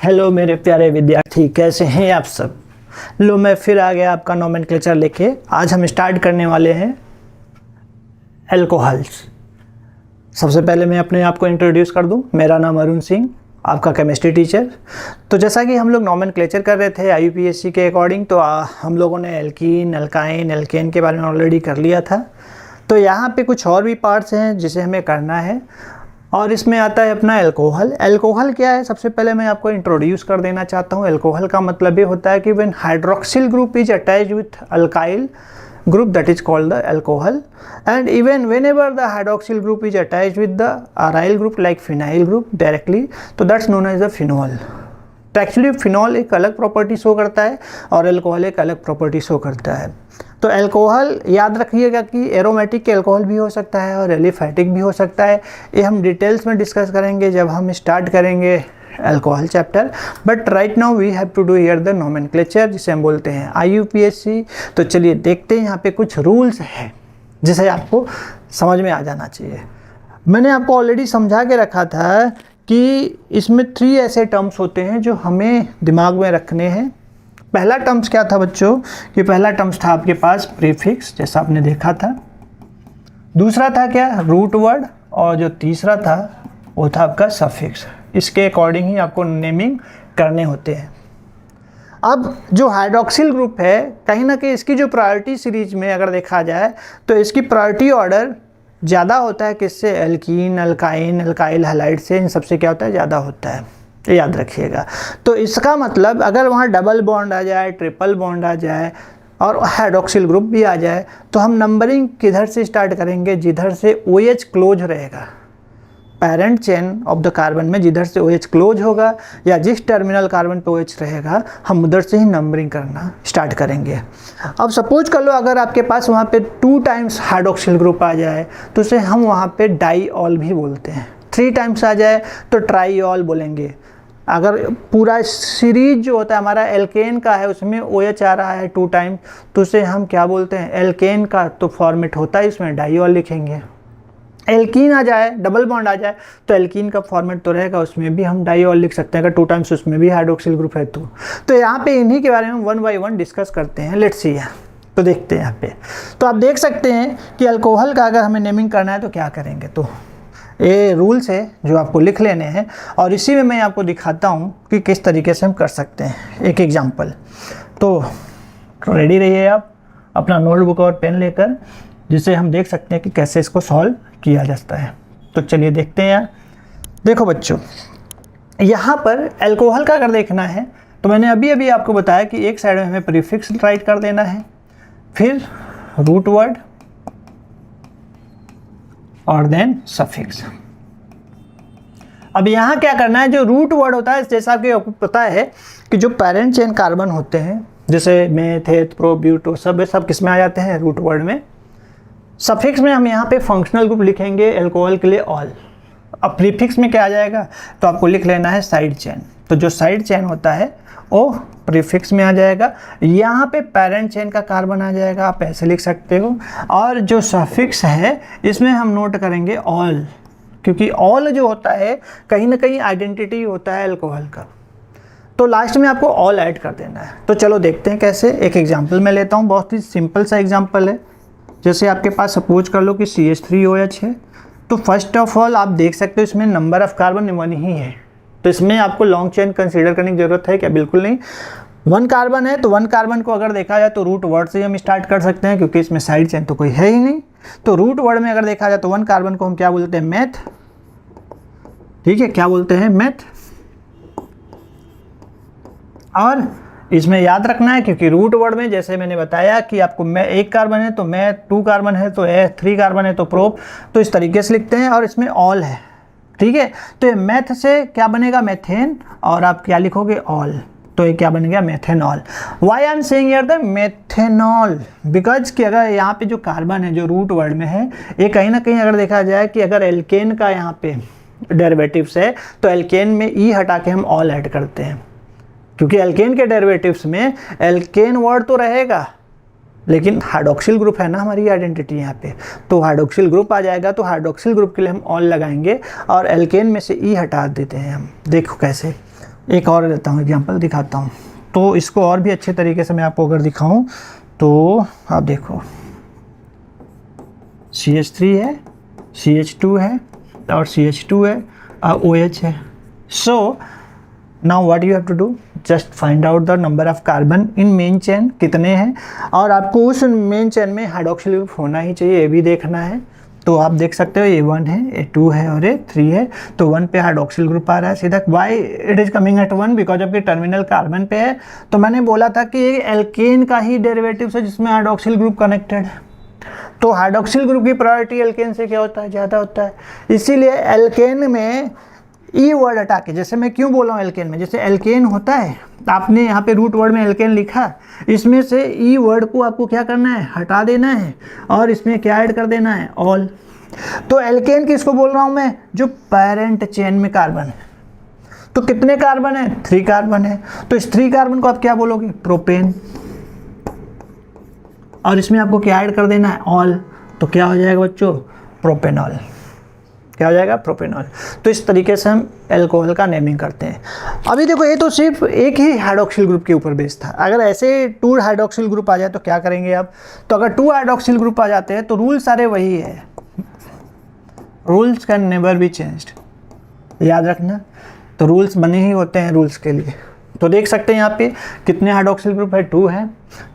Hello मेरे प्यारे विद्यार्थी, कैसे हैं आप सब। लो मैं फिर आ गया आपका नोमेनक्लेचर लेके। आज हम स्टार्ट करने वाले हैं अल्कोहल्स। सबसे पहले मैं अपने आप को इंट्रोड्यूस कर दूं। मेरा नाम अरुण सिंह, आपका केमिस्ट्री टीचर। तो जैसा कि हम लोग नोमेनक्लेचर कर रहे थे IUPAC के अकॉर्डिंग, तो हम लोगों ने एल्कीन, अल्काइन, एल्केन के बारे में ऑलरेडी कर लिया था। तो यहाँ पे कुछ और भी पार्ट्स हैं जिसे हमें करना है, और इसमें आता है अपना अल्कोहल। अल्कोहल क्या है, सबसे पहले मैं आपको इंट्रोड्यूस कर देना चाहता हूँ। अल्कोहल का मतलब ये होता है कि when hydroxyl group is attached with alkyl group, that is called the alcohol, and even whenever the hydroxyl group is attached with the aryl group like phenyl group directly, तो that's known as the phenol। तो actually phenol एक अलग property show करता है और alcohol एक अलग property show करता है। तो अल्कोहल याद रखिएगा कि एरोमेटिक अल्कोहल भी हो सकता है और एलिफैटिक भी हो सकता है। ये हम डिटेल्स में डिस्कस करेंगे जब हम स्टार्ट करेंगे alcohol chapter. But right now we have to do here the nomenclature, जिसे हम बोलते हैं IUPAC। तो चलिए देखते हैं, यहाँ पे कुछ रूल्स हैं जिसे आपको समझ में आ जाना चाहिए। मैंने आपको ऑलरेडी समझा के रखा था कि इसमें 3 ऐसे टर्म्स होते हैं जो हमें दिमाग में रखने हैं। पहला टर्म्स क्या था बच्चों, कि पहला टर्म्स था आपके पास प्रीफिक्स, जैसा आपने देखा था। दूसरा था क्या, रूट वर्ड, और जो तीसरा था वो था आपका सफिक्स। इसके अकॉर्डिंग ही आपको नेमिंग करने होते हैं। अब जो हाइड्रोक्सिल ग्रुप है, कहीं ना कहीं इसकी जो प्रायोरिटी सीरीज में अगर देखा जाए तो इसकी प्रायोरिटी ऑर्डर ज़्यादा होता है किससे, एल्कीन, अल्काइन, अल्काइल हैलाइड से। इन सबसे क्या होता है, ज़्यादा होता है, ये याद रखिएगा। तो इसका मतलब अगर वहाँ डबल बॉन्ड आ जाए, ट्रिपल बॉन्ड आ जाए और हाइड्रोक्सिल ग्रुप भी आ जाए, तो हम नंबरिंग किधर से स्टार्ट करेंगे, जिधर से OH क्लोज रहेगा। Parent chain of the carbon में जिधर से OH क्लोज होगा या जिस टर्मिनल कार्बन पे OH रहेगा, हम उधर से ही नंबरिंग करना स्टार्ट करेंगे। अब सपोज कर लो अगर आपके पास वहाँ पे 2 टाइम्स हाइड्रोक्सिल ग्रुप आ जाए तो उसे हम वहाँ पे डाईऑल भी बोलते हैं। 3 टाइम्स आ जाए तो ट्राईऑल बोलेंगे। अगर पूरा सीरीज जो होता है हमारा एल्केन का है, उसमें OH आ रहा है 2 टाइम, तो उसे हम क्या बोलते हैं, एल्केन का तो फॉर्मेट होता है इसमें डाईऑल लिखेंगे। एल्कीन आ जाए, डबल बॉन्ड आ जाए, तो एल्कीन का फॉर्मेट तो रहेगा, उसमें भी हम डाईऑल लिख सकते हैं अगर 2 टाइम्स उसमें भी हाइड्रोक्सिल ग्रुप है तो यहाँ पे इन्हीं के बारे में 1 बाय 1 डिस्कस करते हैं। लेट्स सी, तो देखते हैं यहाँ पे। तो आप देख सकते हैं कि अल्कोहल का अगर हमें नेमिंग करना है तो क्या करेंगे। तो ये रूल्स है जो आपको लिख लेने हैं, और इसी में मैं आपको दिखाता हूँ कि किस तरीके से हम कर सकते हैं एक एग्जाम्पल। तो रेडी रहिए आप अपना नोटबुक और पेन लेकर, जिसे हम देख सकते हैं कि कैसे इसको सॉल्व किया जाता है। तो चलिए देखते हैं। देखो बच्चों, यहाँ पर अल्कोहल का अगर देखना है तो मैंने अभी अभी आपको बताया कि एक साइड में हमें प्रीफिक्स राइट कर देना है, फिर रूट वर्ड और देन सफिक्स। अब यहाँ क्या करना है, जो रूट वर्ड होता है, जैसा कि आपको पता है कि जो पेरेंट चेन कार्बन होते हैं जैसे मेथ, एथ, प्रो, ब्यूटो, सब किस में आ जाते हैं, रूट वर्ड में। सफिक्स में हम यहाँ पे फंक्शनल ग्रुप लिखेंगे अल्कोहल के लिए ऑल। अब प्रीफिक्स में क्या आ जाएगा, तो आपको लिख लेना है साइड चेन। तो जो साइड चेन होता है वो प्रीफिक्स में आ जाएगा। यहाँ पे पेरेंट चेन का कार्बन आ जाएगा, आप ऐसे लिख सकते हो। और जो सफिक्स है इसमें हम नोट करेंगे ऑल, क्योंकि ऑल जो होता है कहीं ना कहीं आइडेंटिटी होता है अल्कोहल का। तो लास्ट में आपको ऑल ऐड कर देना है। तो चलो देखते हैं कैसे। एक एग्जाम्पल मैं लेता हूँ, बहुत ही सिंपल सा एग्जाम्पल है। जैसे आपके पास सपोज कर लो कि CH3OH है, तो फर्स्ट ऑफ ऑल आप देख सकते हो इसमें नंबर ऑफ कार्बन 1 ही है। तो इसमें आपको लॉन्ग चेन कंसीडर करने की ज़रूरत है क्या, बिल्कुल नहीं। 1 कार्बन है, तो 1 कार्बन को अगर देखा जाए तो रूट वर्ड से हम स्टार्ट कर सकते हैं, क्योंकि इसमें साइड चेन तो कोई है ही नहीं। तो रूट वर्ड में अगर देखा जाए तो 1 कार्बन को हम क्या बोलते हैं, मेथ। ठीक है, क्या बोलते हैं, मेथ। और इसमें याद रखना है, क्योंकि रूट वर्ड में जैसे मैंने बताया कि आपको 1 कार्बन है तो मैं, 2 कार्बन है तो 3 कार्बन है तो प्रोप, तो इस तरीके से लिखते हैं। और इसमें ऑल है, ठीक है। तो ये मैथ से क्या बनेगा, मेथेन, और आप क्या लिखोगे, ऑल। तो ये क्या बन गया, methanol. Why I am saying here the methanol, because कि अगर यहाँ पे जो कार्बन है जो रूट वर्ड में है, ये कहीं ना कहीं अगर देखा जाए कि अगर एल्केन का यहाँ पे डेरिवेटिव्स है तो एल्केन में ई हटा के हम ऑल ऐड करते हैं, क्योंकि एल्केन के डेरिवेटिव्स में एल्केन वर्ड तो रहेगा लेकिन हाइड्रोक्सिल ग्रुप है ना हमारी आइडेंटिटी यहाँ पे, तो हाइड्रोक्सिल ग्रुप आ जाएगा। तो हाइड्रोक्सिल ग्रुप के लिए हम ऑल लगाएंगे और एल्केन में से ई हटा देते हैं हम। देखो कैसे, एक और देता हूँ एग्जांपल दिखाता हूँ, तो इसको और भी अच्छे तरीके से मैं आपको अगर दिखाऊँ तो आप देखो CH3 है, CH2 है और CH2 है और OH है। So now what you have to do, just find out the number of carbon in main chain कितने हैं, और आपको उस मेन चेन में हाइड्रोक्सिल ग्रुप होना ही चाहिए, ये भी देखना है। तो आप देख सकते हो ये 1 है, ये 2 है और ये 3 है। तो 1 पे हाइड्रोक्सिल ग्रुप आ रहा है सीधा। Why it is coming at 1, because आपके टर्मिनल कार्बन पे है। तो मैंने बोला था कि ये एल्केन का ही डेरिवेटिव है जिसमें हाइड्रोक्सिल ग्रुप कनेक्टेड है। तो हाइड्रोक्सिल ग्रुप की प्रायोरिटी एल्केन से क्या होता है, ज़्यादा होता है। इसीलिए एल्केन में ई वर्ड हटा के, जैसे मैं क्यों बोल रहा हूँ एल्केन में, जैसे एल्केन होता है, आपने यहाँ पे रूट वर्ड में एल्केन लिखा, इसमें से ई वर्ड को आपको क्या करना है, हटा देना है और इसमें क्या ऐड कर देना है, ऑल। तो एल्केन किसको बोल रहा हूँ मैं, जो पेरेंट चेन में कार्बन है। तो कितने कार्बन है, 3 कार्बन है। तो इस 3 कार्बन को आप क्या बोलोगे, प्रोपेन, और इसमें आपको क्या ऐड कर देना है, ऑल। तो क्या हो जाएगा बच्चों, प्रोपेनॉल। क्या हो जाएगा, प्रोपेनॉल। तो इस तरीके से हम एल्कोहल का नेमिंग करते हैं। अभी देखो ये तो सिर्फ एक ही हाइड्रोक्सिल ग्रुप के ऊपर बेस्ड था। अगर ऐसे 2 हाइड्रोक्सिल ग्रुप आ जाए तो क्या करेंगे आप, तो अगर 2 हाइड्रोक्सिल ग्रुप आ जाते हैं तो रूल सारे वही है, rules can never be changed, याद रखना। तो रूल्स बने ही होते हैं रूल्स के लिए। तो देख सकते हैं यहाँ पे कितने हाइड्रोक्सिल ग्रुप है, 2 है।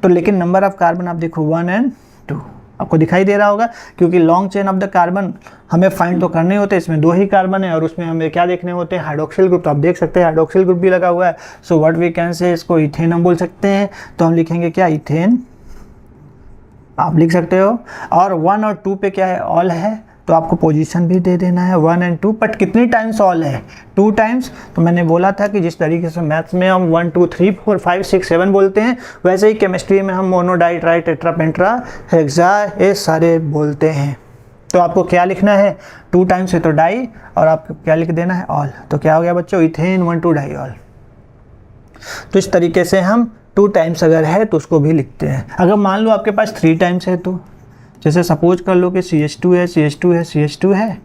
तो लेकिन नंबर ऑफ कार्बन आप देखो 1 और 2 आपको दिखाई दे रहा होगा, क्योंकि long chain of the carbon हमें फाइंड तो करने होते हैं। इसमें 2 ही कार्बन है और उसमें हमें क्या देखने होते हैं, हाइड्रोक्सिल ग्रुप। तो आप देख सकते हैं हाइड्रोक्सिल ग्रुप भी लगा हुआ है। So what we can say, इसको इथेन हम बोल सकते हैं। तो हम लिखेंगे क्या, इथेन आप लिख सकते हो। और 1 और 2 पे क्या है, ऑल है। तो आपको पोजीशन भी दे देना है 1 और 2, बट कितनी टाइम्स ऑल है, 2 टाइम्स। तो मैंने बोला था कि जिस तरीके से मैथ्स में हम 1 2 3 4 5 6 7 बोलते हैं, वैसे ही केमिस्ट्री में हम mono di tri tetra penta hexa ये सारे बोलते हैं। तो आपको क्या लिखना है, 2 टाइम्स है तो डाई, और आपको क्या लिख देना है, ऑल। तो क्या हो गया बच्चों, इथेन 1 2 डाई ऑल। तो इस तरीके से हम 2 टाइम्स अगर है तो उसको भी लिखते हैं। अगर मान लो आपके पास 3 टाइम्स है, तो जैसे सपोज कर लो कि CH2 है, CH2 है, CH2 है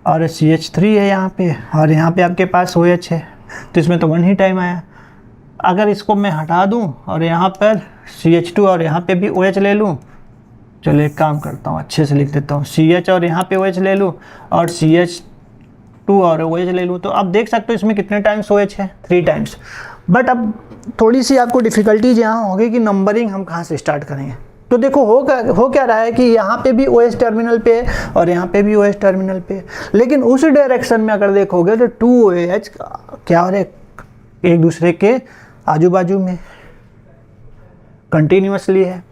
और CH3 है यहाँ पे, और यहाँ पे आपके पास OH है। तो इसमें तो 1 ही टाइम आया। अगर इसको मैं हटा दूँ और यहाँ पर CH2 और यहाँ पे भी OH ले लूँ, चलो एक काम करता हूँ, अच्छे से लिख देता हूँ, CH और यहाँ पे OH ले लूँ और CH2 और OH ले लूँ। तो आप देख सकते हो इसमें कितने टाइम्स OH है, 3 टाइम्स। बट अब थोड़ी सी आपको डिफ़िकल्टीज यहाँ होगी कि नंबरिंग हम कहाँ से स्टार्ट करेंगे। तो देखो हो क्या रहा है कि यहाँ पे भी OH टर्मिनल पे है और यहाँ पे भी OH टर्मिनल पे है, लेकिन उस डायरेक्शन में अगर देखोगे तो 2 OH क्या हो रहे, एक दूसरे के आजू बाजू में कंटिन्यूसली है।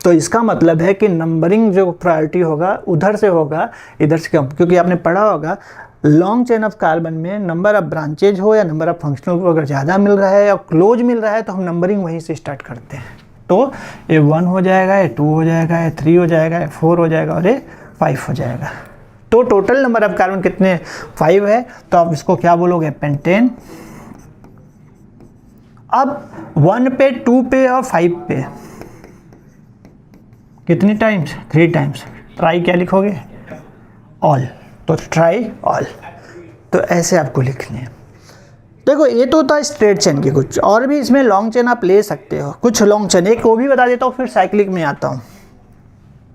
तो इसका मतलब है कि नंबरिंग जो प्रायोरिटी होगा उधर से होगा, इधर से कम। क्योंकि आपने पढ़ा होगा लॉन्ग चेन ऑफ कार्बन में नंबर ऑफ ब्रांचेज हो या नंबर ऑफ फंक्शनल ग्रुप अगर ज़्यादा मिल रहा है या क्लोज मिल रहा है तो हम नंबरिंग वहीं से स्टार्ट करते हैं। तो ये 1 हो जाएगा, ये 2 हो जाएगा, ये 3 हो जाएगा, ये 4 हो जाएगा और ये 5 हो जाएगा। तो टोटल नंबर ऑफ कार्बन कितने, 5 है। तो आप इसको क्या बोलोगे, पेंटेन। अब 1 पे, 2 पे और 5 पे कितनी टाइम्स, 3 टाइम्स। ट्राई क्या लिखोगे, ऑल। तो ट्राई ऑल। तो ऐसे आपको लिखने हैं। देखो ये तो था स्ट्रेट चेन की, कुछ और भी इसमें लॉन्ग चेन आप ले सकते हो, कुछ लॉन्ग चेन। एक वो भी बता देता हूँ, फिर साइक्लिक में आता हूँ।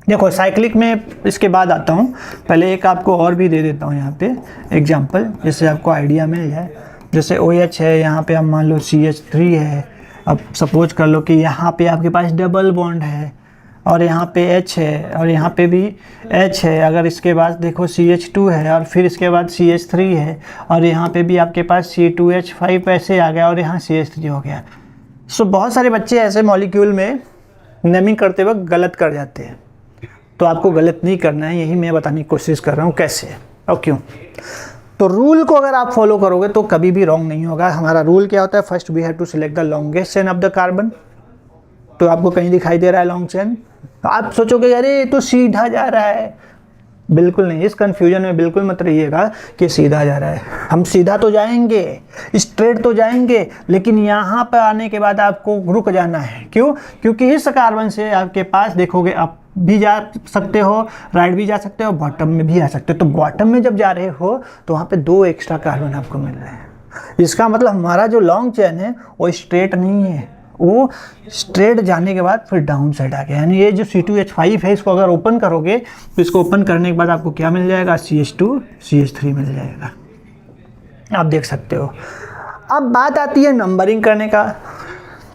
देखो साइक्लिक में इसके बाद आता हूँ, पहले एक आपको और भी दे देता हूँ यहाँ पे एग्जांपल, जिससे आपको आइडिया मिल जाए। जैसे OH है, यहाँ पे हम मान लो CH3 है। अब सपोज कर लो कि यहाँ पे आपके पास डबल बॉन्ड है और यहाँ पे H है और यहाँ पे भी H है। अगर इसके बाद देखो CH2 है और फिर इसके बाद CH3 है और यहाँ पे भी आपके पास C2H5 ऐसे आ गया और यहाँ CH3 हो गया। सो बहुत सारे बच्चे ऐसे मॉलिक्यूल में नेमिंग करते वक्त गलत कर जाते हैं। तो आपको गलत नहीं करना है, यही मैं बताने की कोशिश कर रहा हूँ कैसे और क्यों। तो रूल को अगर आप फॉलो करोगे तो कभी भी रॉन्ग नहीं होगा। हमारा रूल क्या होता है, first we have to select the longest chain of the carbon. तो आपको कहीं दिखाई दे रहा है लॉन्ग चेन, आप सोचोगे अरे ये तो सीधा जा रहा है। बिल्कुल नहीं, इस कंफ्यूजन में बिल्कुल मत रहिएगा कि सीधा जा रहा है। हम सीधा तो जाएंगे, स्ट्रेट तो जाएंगे, लेकिन यहाँ पर आने के बाद आपको रुक जाना है। क्यों? क्योंकि इस कार्बन से आपके पास देखोगे अप भी जा सकते हो, राइट भी जा सकते हो, बॉटम में भी आ सकते हो। तो बॉटम में जब जा रहे हो तो वहाँ पे 2 एक्स्ट्रा कार्बन आपको मिल रहे हैं। इसका मतलब हमारा जो लॉन्ग चेन है वो स्ट्रेट नहीं है, वो स्ट्रेट जाने के बाद फिर डाउन साइड आ गया। यानी ये जो C2H5 है इसको अगर ओपन करोगे तो इसको ओपन करने के बाद आपको क्या मिल जाएगा, CH2 CH3 मिल जाएगा, आप देख सकते हो। अब बात आती है नंबरिंग करने का।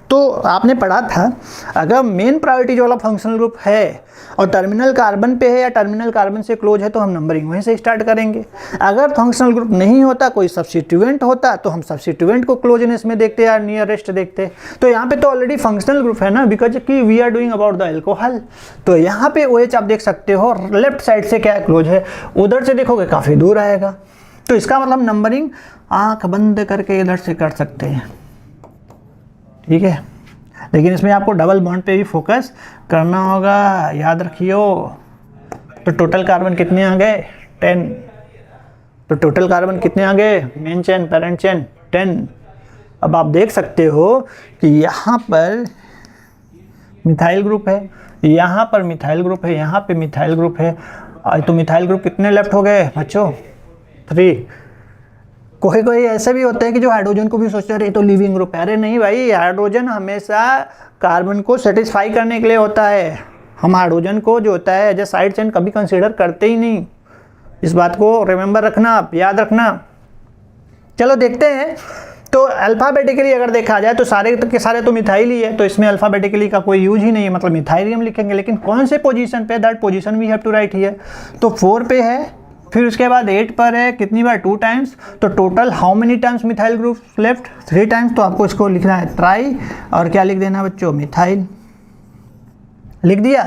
तो आपने पढ़ा था अगर मेन प्रायोरिटी वाला फंक्शनल ग्रुप है और टर्मिनल कार्बन पे है या टर्मिनल कार्बन से क्लोज है तो हम नंबरिंग वहीं से स्टार्ट करेंगे। अगर फंक्शनल ग्रुप नहीं होता, कोई सब्स्टिट्यूएंट होता, तो हम सब्स्टिट्यूएंट को क्लोजनेस में देखते या नियरेस्ट देखते। तो यहाँ पे तो ऑलरेडी फंक्शनल ग्रुप है ना, बिकॉज कि we are doing about the alcohol. तो यहाँ पे OH आप देख सकते हो लेफ्ट साइड से क्या क्लोज है, उधर से देखोगे काफ़ी दूर आएगा। तो इसका मतलब नंबरिंग आँख बंद करके इधर से कर सकते हैं, ठीक है। लेकिन इसमें आपको डबल बॉन्ड पे भी फोकस करना होगा, याद रखियो। तो टोटल कार्बन कितने आ गए, 10। तो टोटल कार्बन कितने आ गए, मेन चेन पेरेंट चेन 10। अब आप देख सकते हो कि यहाँ पर मिथाइल ग्रुप है, यहाँ पर मिथाइल ग्रुप है, यहाँ पे मिथाइल ग्रुप है। तो मिथाइल ग्रुप कितने लेफ्ट हो गए बच्चों, 3। कोई कोई ऐसे भी होते हैं कि जो हाइड्रोजन को भी सोचते हैं तो लिविंग ग्रुप है। अरे नहीं भाई, हाइड्रोजन हमेशा कार्बन को सेटिस्फाई करने के लिए होता है। हम हाइड्रोजन को जो होता है एज ए साइड चेन कभी कंसीडर करते ही नहीं। इस बात को रिमेंबर रखना, आप याद रखना। चलो देखते हैं। तो अल्फ़ाबेटिकली अगर देखा जाए तो सारे के सारे तो मिथाइल ही है, तो इसमें अल्फ़ाबेटिकली का कोई यूज ही नहीं है, मतलब मिथाइल ही हम लिखेंगे। लेकिन कौन से पोजीशन पे, that position we have to write here. तो 4 पे है, फिर उसके बाद 8 पर है, कितनी बार, 2 टाइम्स। तो total how many times methyl group left, 3 times. तो आपको इसको लिखना है ट्राई, और क्या लिख देना बच्चों, मिथाइल, लिख दिया।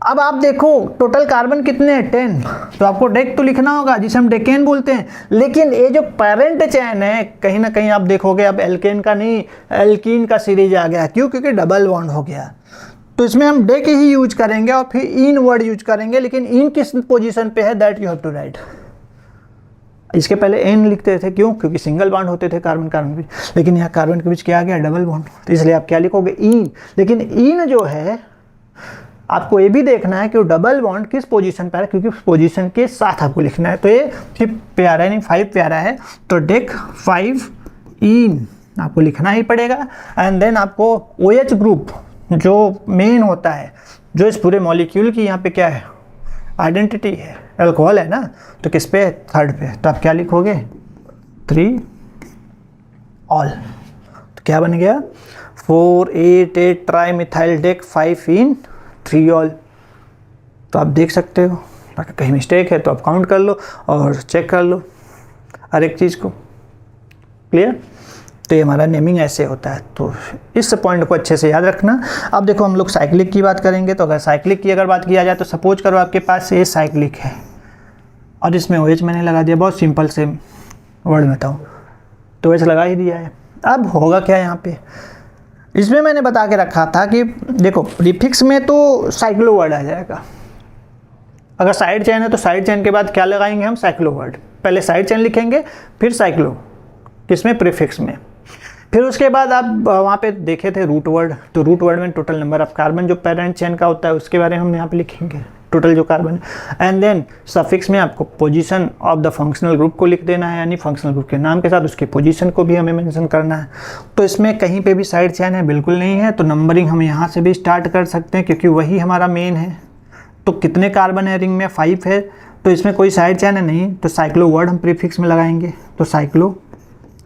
अब आप देखो टोटल कार्बन कितने हैं, 10। तो आपको डेक तो लिखना होगा, जिसे हम डेकेन बोलते हैं। लेकिन ये जो पेरेंट चैन है, कहीं ना कहीं आप देखोगे अब एल्केन का नहीं, एल्कीन का सीरीज आ गया। क्यों, क्योंकि डबल बॉन्ड हो गया। तो इसमें हम डेक ही यूज करेंगे और फिर इन वर्ड यूज करेंगे। लेकिन इन किस पोजीशन पे है, that you have to write. इसके पहले एन लिखते थे, क्यों, क्योंकि सिंगल बॉन्ड होते थे कार्बन कार्बन के बीच। लेकिन यहाँ कार्बन के बीच क्या आ गया, डबल बॉन्ड। तो इसलिए आप क्या लिखोगे, इन। लेकिन इन जो है आपको ये भी देखना है कि वो डबल बॉन्ड किस पोजीशन पे है, क्योंकि उस पोजीशन के साथ आपको लिखना है। तो ये 5 पे आ रहा है, नहीं 5 पे आ रहा है। तो डेक 5 इन आपको लिखना ही पड़ेगा। एंड देन आपको OH ग्रुप जो मेन होता है, जो इस पूरे मॉलिक्यूल की यहाँ पे क्या है, आइडेंटिटी है, अल्कोहल है ना। तो किस पे, 3rd पे। तो आप क्या लिखोगे, 3 ऑल। तो क्या बन गया, 4 8 8 ट्राई मिथाइल डेक 5 इन 3 ऑल। तो आप देख सकते हो, अगर कहीं मिस्टेक है तो आप काउंट कर लो और चेक कर लो हर एक चीज़ को। क्लियर। तो ये हमारा नेमिंग ऐसे होता है। तो इस पॉइंट को अच्छे से याद रखना। अब देखो हम लोग साइक्लिक की बात करेंगे। तो अगर साइक्लिक की अगर बात किया जाए तो सपोज करो आपके पास ये साइक्लिक है और इसमें OH मैंने लगा दिया, बहुत सिंपल से वर्ड में बताऊँ तो OH लगा ही दिया है। अब होगा क्या यहाँ पे, इसमें मैंने बता के रखा था कि देखो प्रीफिक्स में तो साइक्लो वर्ड आ जाएगा। अगर साइड चेन है तो साइड चेन के बाद क्या लगाएंगे हम, साइक्लो वर्ड। पहले साइड चेन लिखेंगे फिर साइक्लो, किसमें, प्रीफिक्स में। फिर उसके बाद आप वहाँ पे देखे थे रूट वर्ड। तो रूट वर्ड में टोटल नंबर ऑफ कार्बन जो पेरेंट चेन का होता है उसके बारे में हम यहाँ पे लिखेंगे, टोटल जो कार्बन। एंड देन सफिक्स में आपको position of the functional group को लिख देना है, यानी फंक्शनल ग्रुप के नाम के साथ उसके पोजीशन को भी हमें मेंशन करना है। तो इसमें कहीं पे भी साइड चेन है, बिल्कुल नहीं है। तो नंबरिंग हम यहाँ से भी स्टार्ट कर सकते हैं क्योंकि वही हमारा मेन है। तो कितने कार्बन है रिंग में, 5 है। तो इसमें कोई साइड चेन है नहीं, तो साइक्लो वर्ड हम प्रीफिक्स में लगाएंगे। तो साइक्लो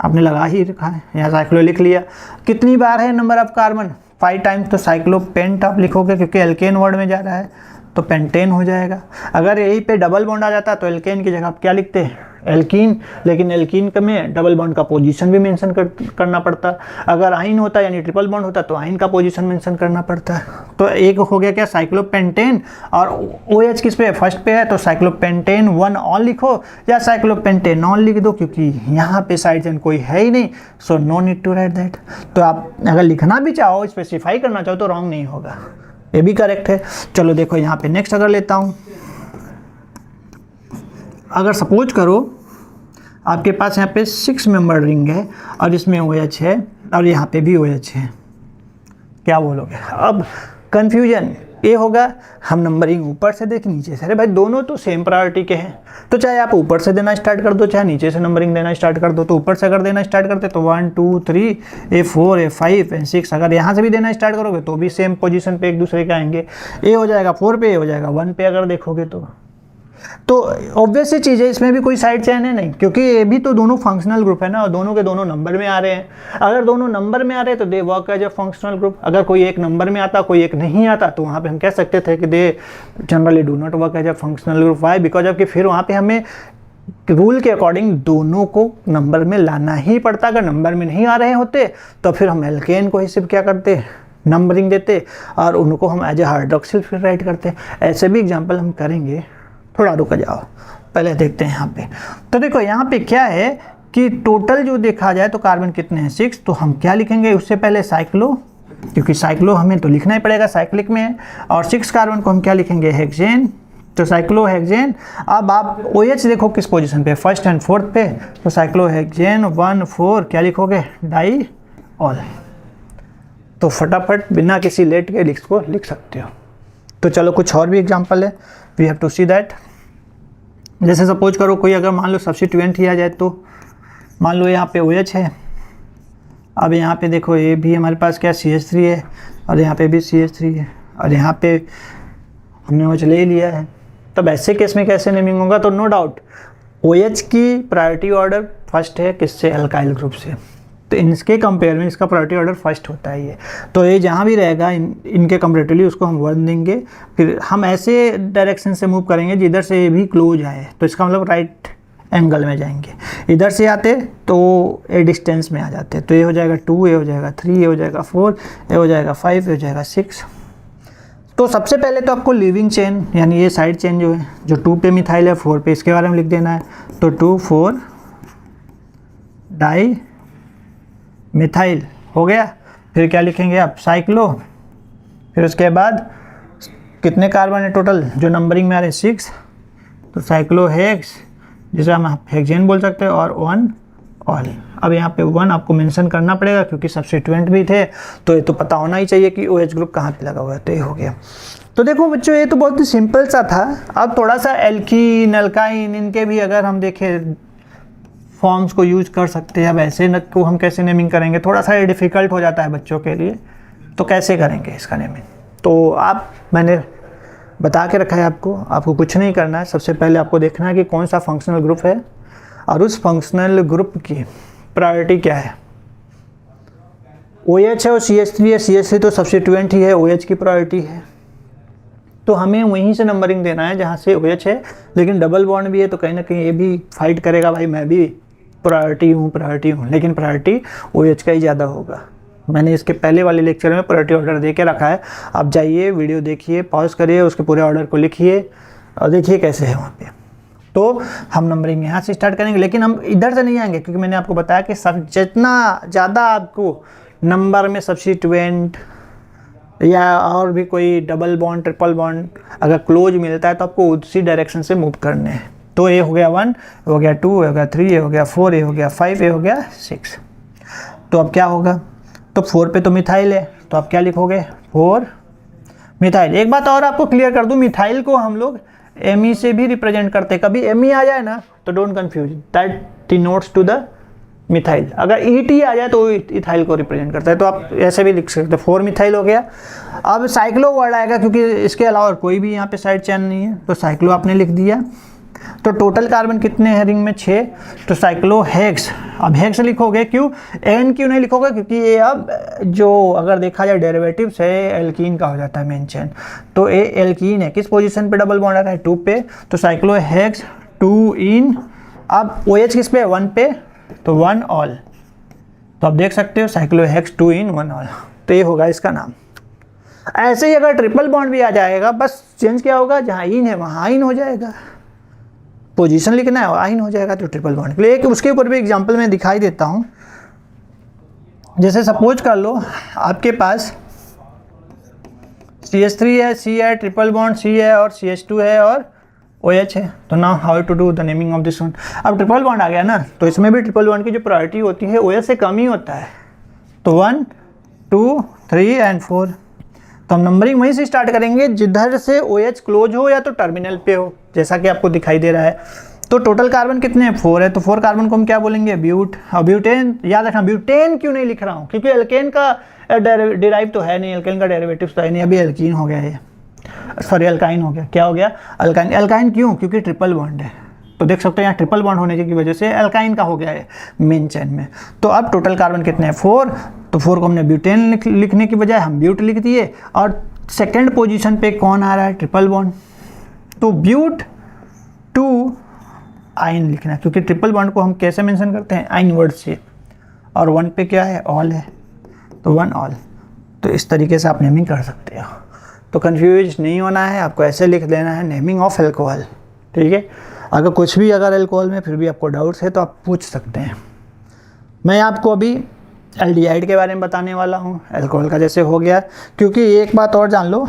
आपने लगा ही रखा है, यहाँ साइक्लो लिख लिया। कितनी बार है नंबर ऑफ कार्बन, 5 टाइम्स। तो साइक्लो पेंट आप लिखोगे क्योंकि एल्केन वर्ड में जा रहा है, तो पेंटेन हो जाएगा। अगर यहीं पे डबल बॉन्ड आ जाता तो एल्केन की जगह आप क्या लिखते हैं, एल्कीन। लेकिन एल्कीन में डबल बॉन्ड का पोजीशन भी मेंशन करना पड़ता। अगर आइन होता यानी ट्रिपल बॉन्ड होता तो आइन का पोजीशन मेंशन करना पड़ता। तो एक हो गया क्या, साइक्लोपेंटेन। और OH किस पे, फर्स्ट पे है। तो साइक्लोपेंटेन 1 ऑल लिखो या साइक्लोपेंटेन ऑल लिख दो, क्योंकि यहाँ पे साइड चेन कोई है ही नहीं। So no need to write that. तो आप अगर लिखना भी चाहो, स्पेसिफाई करना चाहो तो रॉन्ग नहीं होगा, ये भी करेक्ट है। चलो देखो यहाँ पे नेक्स्ट अगर लेता हूँ, अगर सपोज करो आपके पास यहाँ पे 6 मेंबर रिंग है और इसमें OH है और यहाँ पे भी OH है, क्या बोलोगे। अब कंफ्यूजन ये होगा, हम नंबरिंग ऊपर से देख नीचे से। अरे भाई दोनों तो सेम प्रायोरिटी के हैं, तो चाहे आप ऊपर से देना स्टार्ट कर दो चाहे नीचे से नंबरिंग देना स्टार्ट कर दो। तो ऊपर से अगर देना स्टार्ट करते तो 1 2 3 A4 A5 A6, अगर यहाँ से भी देना स्टार्ट करोगे तो भी सेम पोजीशन पे एक दूसरे के आएंगे। ए हो जाएगा 4 पे, ए हो जाएगा 1 पे अगर देखोगे तो ऑब्वियस सी चीज़ है, इसमें भी कोई साइड चेन है नहीं, क्योंकि ये भी तो दोनों फंक्शनल ग्रुप है ना, और दोनों के दोनों नंबर में आ रहे हैं। अगर दोनों नंबर में आ रहे हैं तो they work as a functional group. अगर कोई एक नंबर में आता कोई एक नहीं आता तो वहाँ पे हम कह सकते थे कि they generally do not work as a functional group. Why? Because of कि फिर वहाँ पे हमें रूल के अकॉर्डिंग दोनों को नंबर में लाना ही पड़ता। अगर नंबर में नहीं आ रहे होते तो फिर हम एल्केन को ही सिर्फ क्या करते, नंबरिंग देते, और उनको हम एज ए हाइड्रोक्सिल फिर राइट करते। ऐसे भी एग्जाम्पल हम करेंगे। थोड़ा रुक जाओ, पहले देखते हैं यहाँ पे। तो देखो यहाँ पे क्या है कि टोटल जो देखा जाए तो कार्बन कितने हैं 6, तो हम क्या लिखेंगे उससे पहले साइक्लो, क्योंकि साइक्लो हमें तो लिखना ही पड़ेगा, साइक्लिक में है। और 6 कार्बन को हम क्या लिखेंगे, हेक्सेन, तो साइक्लो हेक्सेन। अब आप OH देखो किस पोजीशन पे, फर्स्ट एंड फोर्थ पे, तो साइक्लो हेक्सेन 1 4 क्या लिखोगे, डाई ऑल। तो फटाफट बिना किसी लेट के इसको लिख सकते हो। तो चलो कुछ और भी एग्जांपल है, we have to see that. जैसे सपोज करो कोई अगर मान लो सब्स्टिट्यूएंट ही आ जाए, तो मान लो यहाँ पे OH है, अब यहाँ पे देखो ये भी हमारे पास क्या CH3 है, और यहाँ पे भी CH3 है, और यहाँ पे हमने OH ले लिया है। तब ऐसे केस में कैसे नेमिंग होगा, तो नो डाउट OH की प्रायोरिटी ऑर्डर फर्स्ट है किससे, अल्काइल ग्रुप से, तो इनके कंपेयर में इसका प्रायोरिटी ऑर्डर फर्स्ट होता है ये। तो ये जहाँ भी रहेगा इनके कंपेरेटिवली उसको हम 1 देंगे। फिर हम ऐसे डायरेक्शन से मूव करेंगे जिधर से ये भी क्लोज आए, तो इसका मतलब राइट एंगल में जाएंगे। इधर से आते तो ए डिस्टेंस में आ जाते, तो ये हो जाएगा 2, ये हो जाएगा 3, ये हो जाएगा 4, ये हो जाएगा 5, ये हो जाएगा 6। तो सबसे पहले तो आपको लीविंग चेन यानी ये साइड चेन जो है, जो 2 पे मिथाइल है 4 पे, इसके बारे में लिख देना है। तो 2 4 डाई मिथाइल हो गया। फिर क्या लिखेंगे आप, साइक्लो। फिर उसके बाद कितने कार्बन है टोटल जो नंबरिंग में आ रहे हैं 6, तो साइक्लो हेक्स, जिसे हम हेक्सेन बोल सकते हैं, और 1 ऑल। अब यहाँ पे 1 आपको मेंशन करना पड़ेगा क्योंकि सब्स्टिट्यूएंट भी थे, तो ये तो पता होना ही चाहिए कि OH ग्रुप कहाँ पे लगा हुआ है। तो ये हो गया। तो देखो बच्चों ये तो बहुत ही सिंपल सा था। अब थोड़ा सा एल्कीन अल्काइन इनके भी अगर हम देखें फॉर्म्स को यूज कर सकते हैं। अब ऐसे न को हम कैसे नेमिंग करेंगे, थोड़ा सा डिफ़िकल्ट हो जाता है बच्चों के लिए, तो कैसे करेंगे इसका नेमिंग। तो आप मैंने बता के रखा है आपको कुछ नहीं करना है। सबसे पहले आपको देखना है कि कौन सा फंक्शनल ग्रुप है और उस फंक्शनल ग्रुप की प्रायोरिटी क्या है। OH है और CH3 है, CH3 तो सब्स्टिट्यूएंट ही है, OH की प्रायोरिटी है, तो हमें वहीं से नंबरिंग देना है जहाँ से OH है। लेकिन डबल बॉन्ड भी है तो कहीं ना कहीं ये भी फाइट करेगा, भाई मैं भी प्रायोरिटी हूँ, लेकिन प्रायोरिटी OH का ही ज़्यादा होगा। मैंने इसके पहले वाले लेक्चर में प्रायोरिटी ऑर्डर दे के रखा है, आप जाइए वीडियो देखिए, पॉज करिए, उसके पूरे ऑर्डर को लिखिए और देखिए कैसे है वहाँ पे। तो हम नंबरिंग यहाँ से स्टार्ट करेंगे, लेकिन हम इधर से नहीं आएंगे क्योंकि मैंने आपको बताया कि सब जितना ज़्यादा आपको नंबर में सब्स्टिट्यूएंट या और भी कोई डबल बॉन्ड ट्रिपल बॉन्ड अगर क्लोज मिलता है तो आपको उसी डायरेक्शन से मूव करने हैं। तो ये हो गया 1, ये हो गया 2, ये हो गया 3, ये हो गया 4, ये हो गया 5, ये हो गया 6। तो अब क्या होगा, तो 4 पे तो मिथाइल है, तो आप क्या लिखोगे, 4 मिथाइल। एक बात और आपको क्लियर कर दूं, मिथाइल को हम लोग Me से भी रिप्रेजेंट करते हैं। कभी Me आ जाए ना तो don't confuse, that denotes to the methyl. अगर ET आ जाए तो इथाइल को रिप्रेजेंट करता है, तो आप ऐसे भी लिख सकते हो। 4 मिथाइल हो गया। अब साइक्लो वर्ड आएगा क्योंकि इसके अलावा कोई भी यहाँ पे साइड चेन नहीं है, तो साइक्लो आपने लिख दिया। तो टोटल कार्बन कितने हैं रिंग में, 6, तो साइक्लो हेक्स। अब हेक्स लिखोगे, क्यों N क्यों नहीं लिखोगे, क्योंकि ये अब जो अगर देखा जाए डेरिवेटिव से एल्कीन का हो जाता है मेन चेन, तो ये एल्कीन है। किस पोजीशन पे डबल बॉन्ड आ रहा है, 2 पे, तो साइक्लो हेक्स 2 इन। अब OH किस पे, 1 पे, तो 1 ऑल। तो आप देख सकते हो साइक्लो हेक्स 2 इन 1 ऑल, तो ये होगा इसका नाम। ऐसे ही अगर ट्रिपल बॉन्ड भी आ जाएगा, बस चेंज क्या होगा, जहाँ इन है वहाँ आइन हो जाएगा, पोजीशन लिखना है और आइन हो जाएगा, तो ट्रिपल बॉन्ड के लिए। एक उसके ऊपर भी एग्जांपल मैं दिखाई देता हूँ। जैसे सपोज कर लो आपके पास CH3 है, C है, ट्रिपल बॉन्ड C है, और CH2 है और OH है। तो now how to do the naming of this one. अब ट्रिपल बॉन्ड आ गया ना, तो इसमें भी ट्रिपल बॉन्ड की जो प्रायोरिटी होती है OH से कम ही होता है, तो 1 2 3 एंड 4। तो हम नंबरिंग वहीं से स्टार्ट करेंगे जिधर से OH क्लोज हो या तो टर्मिनल पे हो, जैसा कि आपको दिखाई दे रहा है। तो टोटल कार्बन कितने हैं? 4 है, तो 4 कार्बन को हम क्या बोलेंगे? ब्यूट। और ब्यूटेन याद रखना, ब्यूटेन क्यों नहीं लिख रहा हूँ? क्योंकि एल्केन का डिराइव तो है नहीं, एल्केन का डेरिवेटिव तो है नहीं, अभी एल्कीन हो गया ये, सॉरी एल्काइन हो गया। क्या हो गया? अल्काइन। एल्काइन क्यों? क्योंकि ट्रिपल बॉन्ड है, तो देख सकते हैं यहाँ ट्रिपल बॉन्ड होने की वजह से एल्काइन का हो गया है मेन चेन में। तो अब टोटल कार्बन कितने हैं? 4। तो 4 को हमने ब्यूटेन लिखने की बजाय हम ब्यूट लिख दिए, और सेकेंड पोजीशन पे कौन आ रहा है? Triple bond. तो ब्यूट टू आइन लिखना है, क्योंकि ट्रिपल बॉन्ड को हम कैसे मेंशन करते हैं? आइन वर्ड से। और 1 पे क्या है? ऑल है, तो 1 ऑल। तो इस तरीके से आप नेमिंग कर सकते हो। तो कंफ्यूज नहीं होना है, आपको ऐसे लिख देना है नेमिंग ऑफ अल्कोहल, ठीक है। अगर कुछ भी अगर अल्कोहल में फिर भी आपको डाउट्स है तो आप पूछ सकते हैं। मैं आपको अभी एल्डिहाइड के बारे में बताने वाला हूँ, अल्कोहल का जैसे हो गया। क्योंकि एक बात और जान लो,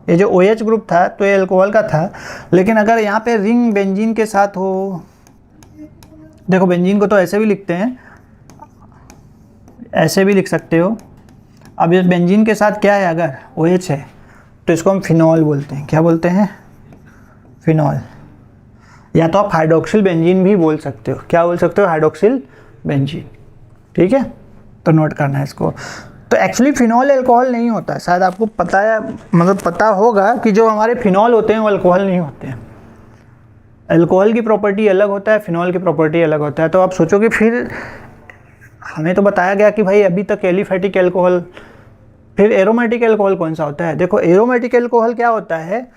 ये जो OH ग्रुप था तो ये अल्कोहल का था, लेकिन अगर यहाँ पे रिंग बेंजीन के साथ हो, देखो बेंजीन को तो ऐसे भी लिखते हैं, ऐसे भी लिख सकते हो। अब इस बेंजीन के साथ क्या है? अगर OH है तो इसको हम फिनॉल बोलते हैं। क्या बोलते हैं? फिनॉल। या तो आप हाइड्रोक्सिल बेंजीन भी बोल सकते हो। क्या बोल सकते हो? हाइड्रोक्सिल बेंजीन, ठीक है। तो नोट करना है इसको। तो एक्चुअली फिनॉल अल्कोहल नहीं होता है, शायद आपको पता है, मतलब पता होगा कि जो हमारे फिनॉल होते हैं वो अल्कोहल नहीं होते हैं। अल्कोहल की प्रॉपर्टी अलग होता है, फिनॉल की प्रॉपर्टी अलग होता है। तो आप सोचोगे फिर हमें तो बताया गया कि भाई अभी तक एलिफैटिक अल्कोहल, फिर एरोमेटिक अल्कोहल कौन सा होता है? देखो एरोमेटिक अल्कोहल क्या होता है?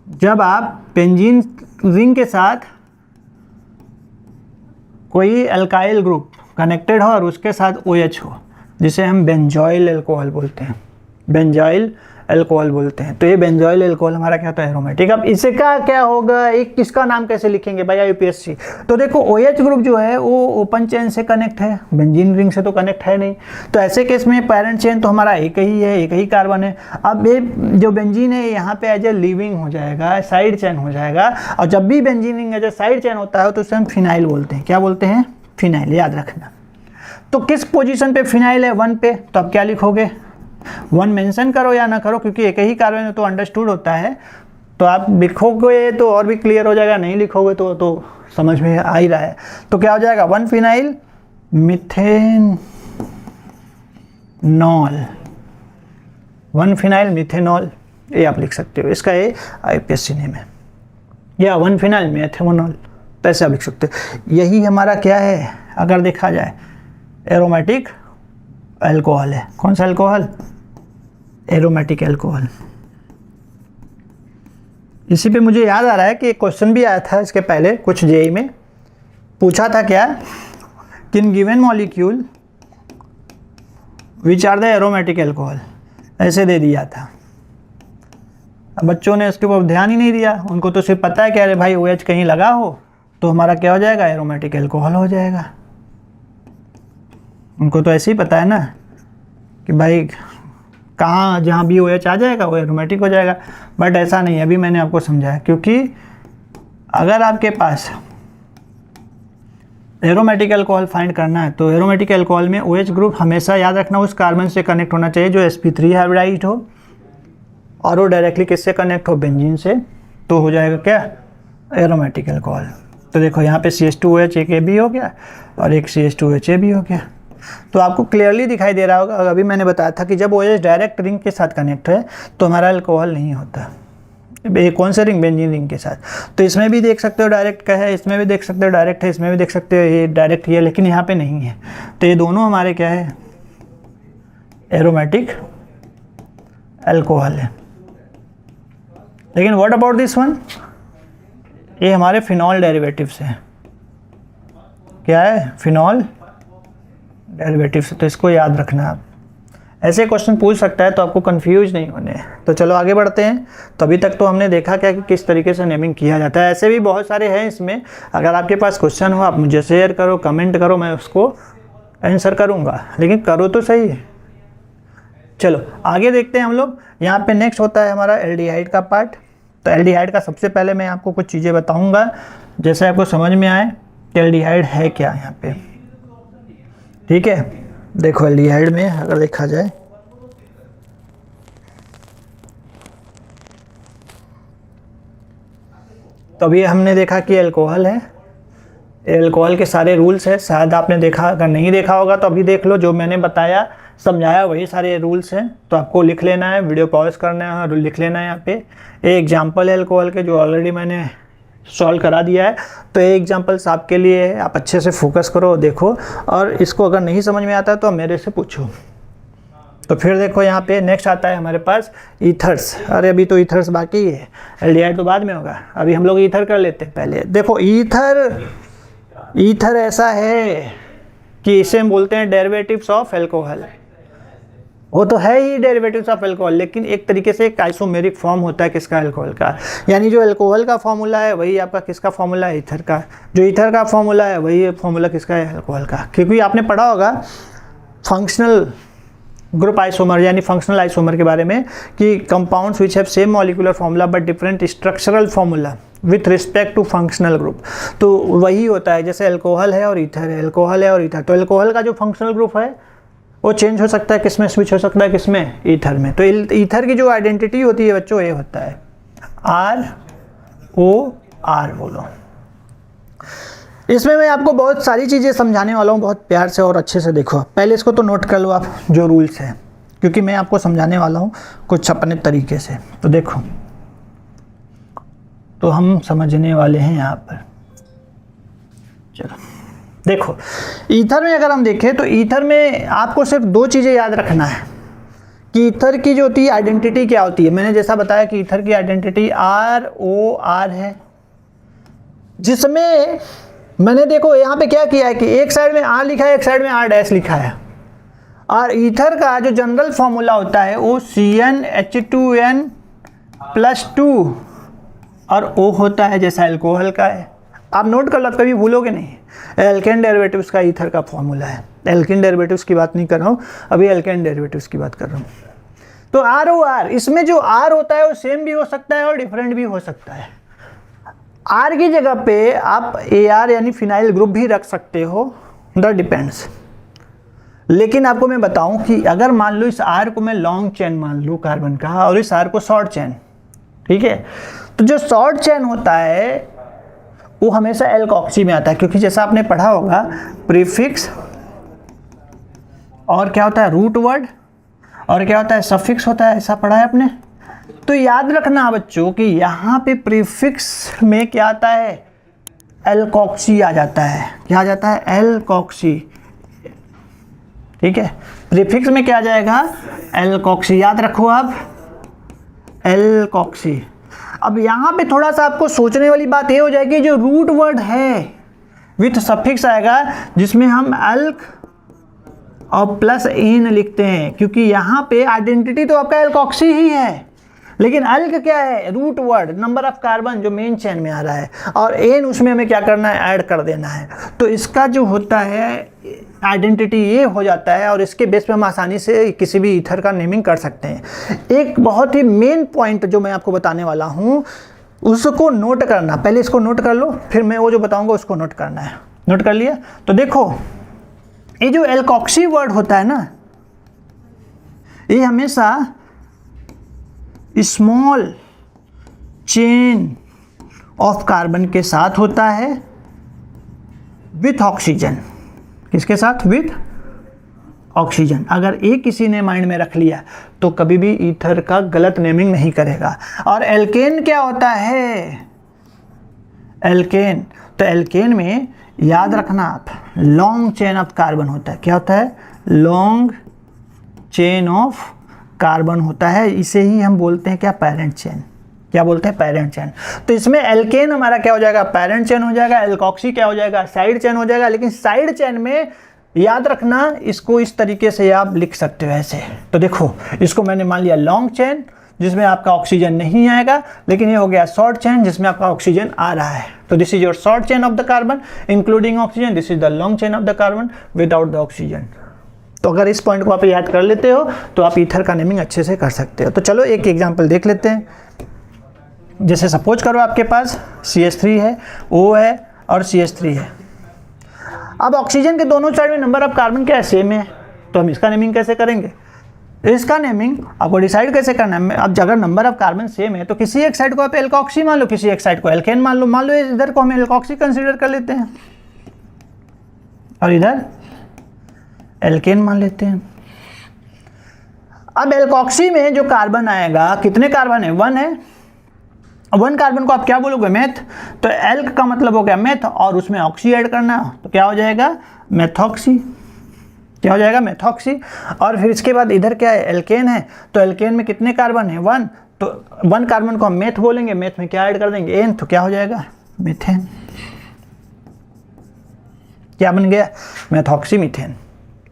जब आप बेंजीन रिंग के साथ कोई अल्काइल ग्रुप कनेक्टेड हो और उसके साथ OH हो, जिसे हम बेंजॉइल अल्कोहल बोलते हैं, बेंजॉइल अल्कोहल बोलते हैं। तो ये बेंजॉइल अल्कोहल हमारा क्या होता है? एरोमेटिक। अब इसका क्या होगा? एक इसका नाम कैसे लिखेंगे भाई UPSC? तो देखो OH ग्रुप जो है वो ओपन चेन से कनेक्ट है, बेंजीन रिंग से तो कनेक्ट है नहीं। तो ऐसे केस में पेरेंट चेन तो हमारा एक ही है, एक ही कार्बन है। अब ये जो बेंजीन है यहाँ पे एज ए लीविंग हो जाएगा, साइड चेन हो जाएगा। और जब भी benzene ring as a side chain होता है तो उसे हम फिनाइल बोलते हैं। क्या बोलते हैं? फिनाइल, याद रखना। तो किस पोजीशन पे फिनाइल है? 1 पे। तो आप क्या लिखोगे? 1 मेंशन करो या ना करो, क्योंकि एक ही कार्बन है तो अंडरस्टूड होता है। तो आप लिखोगे तो और भी क्लियर हो जाएगा, नहीं लिखोगे तो समझ में आ ही रहा है। तो क्या हो जाएगा? 1 फिनाइल मिथेनॉल, 1 फिनाइल मिथेनॉल, ये आप लिख सकते हो। इसका ये IPSC नेम है, या 1 फिनाइल मिथेनॉल, तो ऐसे आप लिख सकते हो। यही हमारा क्या है? अगर देखा जाए एरोमेटिक अल्कोहल है। कौन सा अल्कोहल? Aromatic alcohol. इसी पे मुझे याद आ रहा है कि एक क्वेश्चन भी आया था इसके पहले कुछ JEE में, पूछा था क्या कि in given molecule which are the aromatic alcohol, ऐसे दे दिया था। अब बच्चों ने इसके ऊपर ध्यान ही नहीं दिया, उनको तो सिर्फ पता है कि अरे भाई OH कहीं लगा हो तो हमारा क्या हो जाएगा? एरोमेटिक अल्कोहल हो जाएगा। उनको तो ऐसे ही पता है ना कि भाई कहाँ जहाँ भी OH आ जाएगा वो एरोमेटिक हो जाएगा, बट ऐसा नहीं है। अभी मैंने आपको समझाया, क्योंकि अगर आपके पास एरोमेटिक अल्कोहल फाइंड करना है तो एरोमेटिक अल्कोहल में OH ग्रुप हमेशा याद रखना उस कार्बन से कनेक्ट होना चाहिए जो sp3 हाइब्रिडाइज्ड हो, और वो डायरेक्टली किससे कनेक्ट हो? बेंजीन से। तो हो जाएगा क्या? Aromatic alcohol. तो देखो यहाँ पे CH2OH एक AB हो गया और एक CH2HA भी हो गया। तो आपको क्लियरली दिखाई दे रहा होगा, अभी मैंने बताया था कि जब OH डायरेक्ट रिंग के साथ कनेक्ट है तो हमारा अल्कोहल नहीं होता। कौन सा रिंग? बेंजीन रिंग के साथ। तो इसमें भी देख सकते हो डायरेक्ट का है, इसमें भी देख सकते हो डायरेक्ट है, इसमें भी देख सकते हो ये डायरेक्ट ही है, लेकिन यहाँ पे नहीं है। तो ये दोनों हमारे क्या है? एरोमेटिक अल्कोहल है। लेकिन व्हाट अबाउट दिस वन? ये हमारे फिनॉल डेरिवेटिव्स हैं। क्या है? Phenol derivatives. तो इसको याद रखना आप, ऐसे क्वेश्चन पूछ सकता है तो आपको कंफ्यूज नहीं होने। तो चलो आगे बढ़ते हैं। तो अभी तक तो हमने देखा क्या कि किस तरीके से नेमिंग किया जाता है। ऐसे भी बहुत सारे हैं इसमें, अगर आपके पास क्वेश्चन हो आप मुझे शेयर करो, कमेंट करो, मैं उसको आंसर करूँगा, लेकिन करो तो सही। चलो आगे देखते हैं हम लोग। यहाँ पे नेक्स्ट होता है हमारा एल्डिहाइड का पार्ट। तो एल्डिहाइड का सबसे पहले मैं आपको कुछ चीज़ें बताऊँगा जैसे आपको समझ में आए कि एल्डिहाइड है क्या यहाँ पे, ठीक है। देखो एल्डिहाइड में अगर देखा जाए तो अभी हमने देखा कि अल्कोहल है, अल्कोहल के सारे रूल्स है, शायद आपने देखा, अगर नहीं देखा होगा तो अभी देख लो, जो मैंने बताया समझाया वही सारे रूल्स हैं। तो आपको लिख लेना है, वीडियो पॉज करना है और लिख लेना है। यहाँ पे एक एग्जांपल है अल्कोहल के जो ऑलरेडी मैंने सॉल्व करा दिया है, तो ये एग्जांपल्स आपके लिए है, आप अच्छे से फोकस करो, देखो, और इसको अगर नहीं समझ में आता तो मेरे से पूछो। तो फिर देखो यहाँ पे नेक्स्ट आता है हमारे पास ईथर्स। अरे अभी तो ईथर्स बाकी है, एल्डिहाइड तो बाद में होगा, अभी हम लोग ईथर कर लेते हैं पहले। देखो ईथर ऐसा है कि इसे हम बोलते हैं डेरिवेटिव्स ऑफ अल्कोहल। वो तो है ही डेरिवेटिव्स ऑफ अल्कोहल, लेकिन एक तरीके से एक आइसोमेरिक फॉर्म होता है किसका, अल्कोहल का। यानी जो अल्कोहल का फॉर्मूला है वही आपका किसका फॉर्मूला है, ईथर का। जो ईथर का फॉर्मूला है वही फॉर्मूला किसका है, अल्कोहल का। क्योंकि आपने पढ़ा होगा फंक्शनल ग्रुप आइसोमर यानी फंक्शनल आइसोमर के बारे में कि compounds which have same molecular formula but different structural formula with respect to functional group. तो वही होता है, जैसे अल्कोहल है और ईथर है, अल्कोहल है और ईथर। तो अल्कोहल का जो फंक्शनल ग्रुप है वो चेंज हो सकता है, किसमें स्विच हो सकता है, किसमें, ईथर में। तो ईथर की जो आइडेंटिटी होती है बच्चों, ये होता है ROR बोलो। इसमें मैं आपको बहुत सारी चीज़ें समझाने वाला हूँ, बहुत प्यार से और अच्छे से देखो। पहले इसको तो नोट कर लो आप, जो रूल्स है, क्योंकि मैं आपको समझाने वाला हूँ कुछ अपने तरीके से। तो देखो, तो हम समझने वाले हैं यहाँ पर। चलो देखो, ईथर में अगर हम देखें तो ईथर में आपको सिर्फ दो चीज़ें याद रखना है कि ईथर की जो होती है आइडेंटिटी क्या होती है। मैंने जैसा बताया कि ईथर की आइडेंटिटी ROR है, जिसमें मैंने देखो यहाँ पे क्या किया है कि एक साइड में R लिखा है, एक साइड में R' लिखा है। और ईथर का जो जनरल फॉर्मूला होता है वो CnH2n+2 और O होता है, जैसा अल्कोहल का है। आप नोट कर लो, कभी भूलोगे नहीं। एल्केन डेरिवेटिव्स का ईथर का फॉर्मूला है। एल्केन डेरिवेटिव्स की बात नहीं कर रहा हूँ अभी, एल्केन डेरिवेटिव्स की बात कर रहा हूँ। तो ROR, इसमें जो R होता है वो सेम भी हो सकता है और डिफरेंट भी हो सकता है। R की जगह पे आप AR यानी फिनाइल ग्रुप भी रख सकते हो, दैट डिपेंड्स। लेकिन आपको मैं बताऊं कि अगर मान लो इस R को मैं लॉन्ग चेन मान लूँ कार्बन का और इस R को शॉर्ट चेन, ठीक है, तो जो शॉर्ट चेन होता है वो हमेशा एल्कोक्सी में आता है, क्योंकि जैसा आपने पढ़ा होगा प्रीफिक्स और क्या होता है रूट वर्ड और क्या होता है सफिक्स होता है, ऐसा पढ़ा है आपने। तो याद रखना बच्चों कि यहाँ पे प्रीफिक्स में क्या आता है, एल्कोक्सी आ जाता है। क्या आ जाता है, एल्कोक्सी, ठीक है। प्रीफिक्स में क्या आ जाएगा, एल्कोक्सी, याद रखो आप, एल्कोक्सी। अब यहाँ पे थोड़ा सा आपको सोचने वाली बात ये हो जाएगी, जो रूट वर्ड है विथ सफिक्स आएगा जिसमें हम अल्क और प्लस एन लिखते हैं, क्योंकि यहाँ पे आइडेंटिटी तो आपका एल्कोक्सी ही है, लेकिन अल्क क्या है, root word, number of carbon जो मेन चेन में आ रहा है, और एन उसमें हमें क्या करना है, ऐड कर देना है। तो इसका जो होता है आइडेंटिटी ये हो जाता है, और इसके बेस पे हम आसानी से किसी भी ईथर का नेमिंग कर सकते हैं। एक बहुत ही मेन पॉइंट जो मैं आपको बताने वाला हूँ उसको नोट करना, पहले इसको नोट कर लो, फिर मैं वो जो बताऊँगा उसको नोट करना है। नोट कर लिया? तो देखो, ये जो एल्कोक्सी वर्ड होता है ना, ये हमेशा स्मॉल चेन ऑफ कार्बन के साथ होता है विथ ऑक्सीजन। किसके साथ, विथ ऑक्सीजन। अगर एक किसी ने माइंड में रख लिया तो कभी भी ईथर का गलत नेमिंग नहीं करेगा। और एल्केन क्या होता है, एल्केन, तो एल्केन में याद रखना आप, लॉन्ग चेन ऑफ कार्बन होता है। क्या होता है, लॉन्ग चेन ऑफ कार्बन होता है। इसे ही हम बोलते हैं क्या, पेरेंट चेन। क्या बोलते हैं, पेरेंट चेन। तो इसमें एल्केन हमारा क्या हो जाएगा, पेरेंट चेन हो जाएगा। एल्कोक्सी क्या हो जाएगा, साइड चेन हो जाएगा। लेकिन साइड चेन में याद रखना, इसको इस तरीके से आप लिख सकते हो ऐसे। तो देखो, इसको मैंने मान लिया लॉन्ग चेन जिसमें आपका ऑक्सीजन नहीं आएगा, लेकिन ये हो गया शॉर्ट चेन जिसमें आपका ऑक्सीजन आ रहा है। तो this is your short chain of the carbon including oxygen, this is the long chain of the carbon without the oxygen. तो अगर इस पॉइंट को आप याद कर लेते हो तो आप ईथर का नेमिंग अच्छे से कर सकते हो। तो चलो एक एग्जांपल देख लेते हैं। जैसे सपोज करो आपके पास CH3 है, O है और CH3 है। अब ऑक्सीजन के दोनों साइड में नंबर ऑफ कार्बन क्या है, सेम है, तो हम इसका नेमिंग कैसे करेंगे। इसका नेमिंग आपको डिसाइड कैसे करना है। अब अगर नंबर ऑफ कार्बन सेम है तो किसी एक साइड को आप एल्कोक्सी मान लो, किसी एक साइड को एल्केन मान लो इधर को हम एल्कोक्सी कंसीडर कर लेते हैं और इधर एल्केन मान लेते हैं। अब एल्कोक्सी में जो कार्बन आएगा, कितने कार्बन है, 1 है। 1 कार्बन को आप क्या बोलोगे, मेथ, तो एल्क का मतलब हो गया मेथ और उसमें ऑक्सी ऐड करना, तो क्या हो जाएगा, मेथॉक्सी। क्या हो जाएगा, मेथॉक्सी। और फिर इसके बाद इधर क्या है, एल्केन है, तो एल्केन में कितने कार्बन है, 1, तो 1 कार्बन को हम मेथ बोलेंगे, मेथ में क्या ऐड कर देंगे, एन, तो क्या हो जाएगा, मीथेन। क्या बन गया, मेथॉक्सी मीथेन।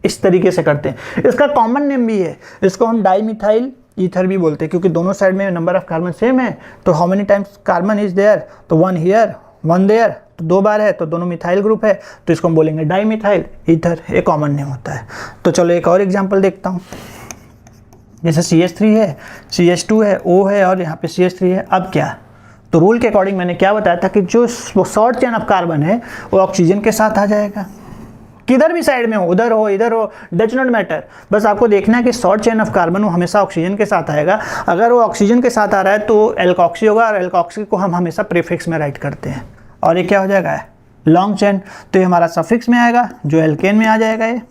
इस तरीके से करते हैं। इसका कॉमन नेम भी है, इसको हम डाईमिथाइल ईथर भी बोलते हैं, क्योंकि दोनों साइड में नंबर ऑफ कार्बन सेम है। तो how many times carbon is there, तो 1 हियर 1 देयर, तो 2 बार है, तो दोनों मिथाइल ग्रुप है, तो इसको हम बोलेंगे डाईमिथाइल ईथर, एक कॉमन नेम होता है। तो चलो एक और एग्जांपल देखता हूँ। जैसे CH3 है, CH2 है, O है और यहाँ पे CH3 है। अब क्या, तो रूल के अकॉर्डिंग मैंने क्या बताया था कि जो शॉर्ट चेन ऑफ कार्बन है वो ऑक्सीजन के साथ आ जाएगा, किधर भी साइड में हो, उधर हो इधर हो, डज नॉट मैटर। बस आपको देखना है कि शॉर्ट चेन ऑफ कार्बन वो हमेशा ऑक्सीजन के साथ आएगा। अगर वो ऑक्सीजन के साथ आ रहा है तो एल्कोक्सी होगा, और एल्कोक्सी को हम हमेशा प्रीफिक्स में राइट करते हैं। और ये क्या हो जाएगा, लॉन्ग चेन, तो ये हमारा सफिक्स में आएगा, जो एल्केन में आ जाएगा ये,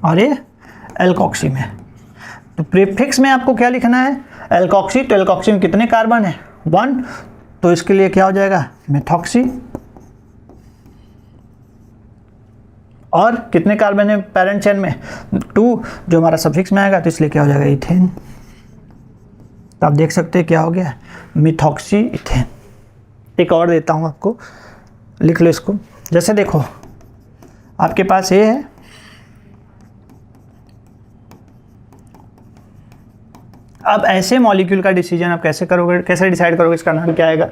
और ये एल्कोक्सी में। तो प्रीफिक्स में आपको क्या लिखना है, एल्कोक्सी, तो एल्कोक्सी में कितने कार्बन है, 1, तो इसके लिए क्या हो जाएगा, मेथॉक्सी। और कितने कार्बन है पैरेंट चेन में, 2, जो हमारा सफिक्स में आएगा, तो इसलिए क्या हो जाएगा, इथेन। तो आप देख सकते हैं क्या हो गया, मिथॉक्सी इथेन। एक और देता हूँ आपको, लिख लो इसको। जैसे देखो आपके पास ये है, अब ऐसे मॉलिक्यूल का डिसीजन आप कैसे करोगे, कैसे डिसाइड करोगे इसका नाम क्या आएगा।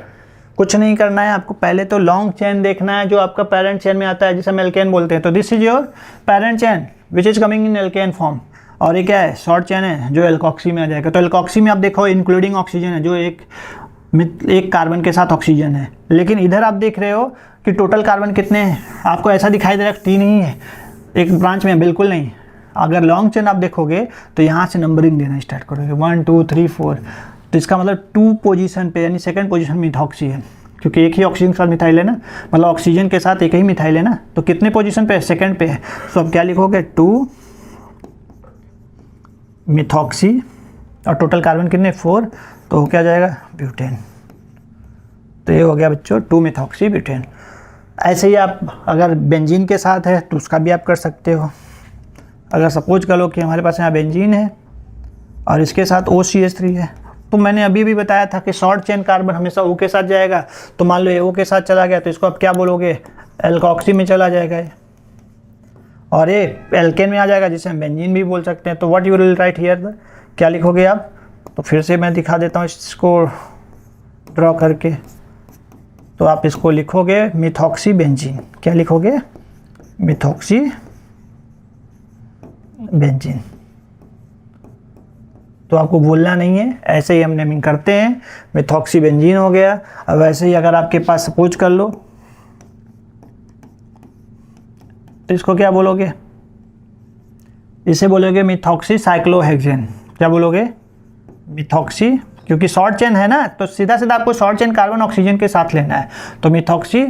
कुछ नहीं करना है आपको, पहले तो लॉन्ग चेन देखना है जो आपका पेरेंट चेन में आता है, जिसे हम एल्केन बोलते हैं। तो this is your parent chain which is coming in alkane form, और ये क्या है, शॉर्ट चेन है जो एल्कोक्सी में आ जाएगा। तो एल्कोक्सी में आप देखो इंक्लूडिंग ऑक्सीजन है, जो एक कार्बन के साथ ऑक्सीजन है। लेकिन इधर आप देख रहे हो कि टोटल कार्बन कितने हैं, आपको ऐसा दिखाई दे रहा है 3 ही है एक ब्रांच में, बिल्कुल नहीं। अगर लॉन्ग चेन आप देखोगे तो यहाँ से नंबरिंग देना स्टार्ट करोगे, 1 2 3 4, तो इसका मतलब 2 पोजीशन पे यानी सेकंड पोजीशन मिथॉक्सी है, क्योंकि एक ही ऑक्सीजन के साथ मिथाइल है ना, मतलब ऑक्सीजन के साथ एक ही मिथाइल है ना, तो कितने पोजीशन पे है, सेकंड पे है। तो अब क्या लिखोगे, 2 मिथॉक्सी, और टोटल कार्बन कितने, 4, तो क्या जाएगा, ब्यूटेन। तो ये हो गया बच्चों 2 मिथॉक्सी ब्यूटेन। ऐसे ही आप अगर बेंजीन के साथ है तो उसका भी आप कर सकते हो। अगर सपोज करो कि हमारे पास यहाँ बेंजीन है और इसके साथ OCH3 है, तो मैंने अभी भी बताया था कि शॉर्ट चेन कार्बन हमेशा O के साथ जाएगा। तो मान लो ये O के साथ चला गया तो इसको आप क्या बोलोगे, एल्कोक्सी में चला जाएगा ये, और ये एल्केन में आ जाएगा, जिसे हम बेंजीन भी बोल सकते हैं। तो what you will write here, क्या लिखोगे आप, तो फिर से मैं दिखा देता हूँ इसको ड्रॉ करके। तो आप इसको लिखोगे मिथॉक्सी बेंजीन, क्या लिखोगे, मिथॉक्सी बेंजीन। तो आपको बोलना नहीं है, ऐसे ही हम नेमिंग करते हैं, मिथॉक्सी बेंजीन हो गया। अब वैसे ही अगर आपके पास सपोज कर लो तो इसको क्या बोलोगे, इसे बोलोगे मिथॉक्सी साइक्लोहेक्सेन। क्या बोलोगे, मिथॉक्सी, क्योंकि शॉर्ट चेन है ना, तो सीधा सीधा आपको शॉर्ट चेन कार्बन ऑक्सीजन के साथ लेना है, तो मिथॉक्सी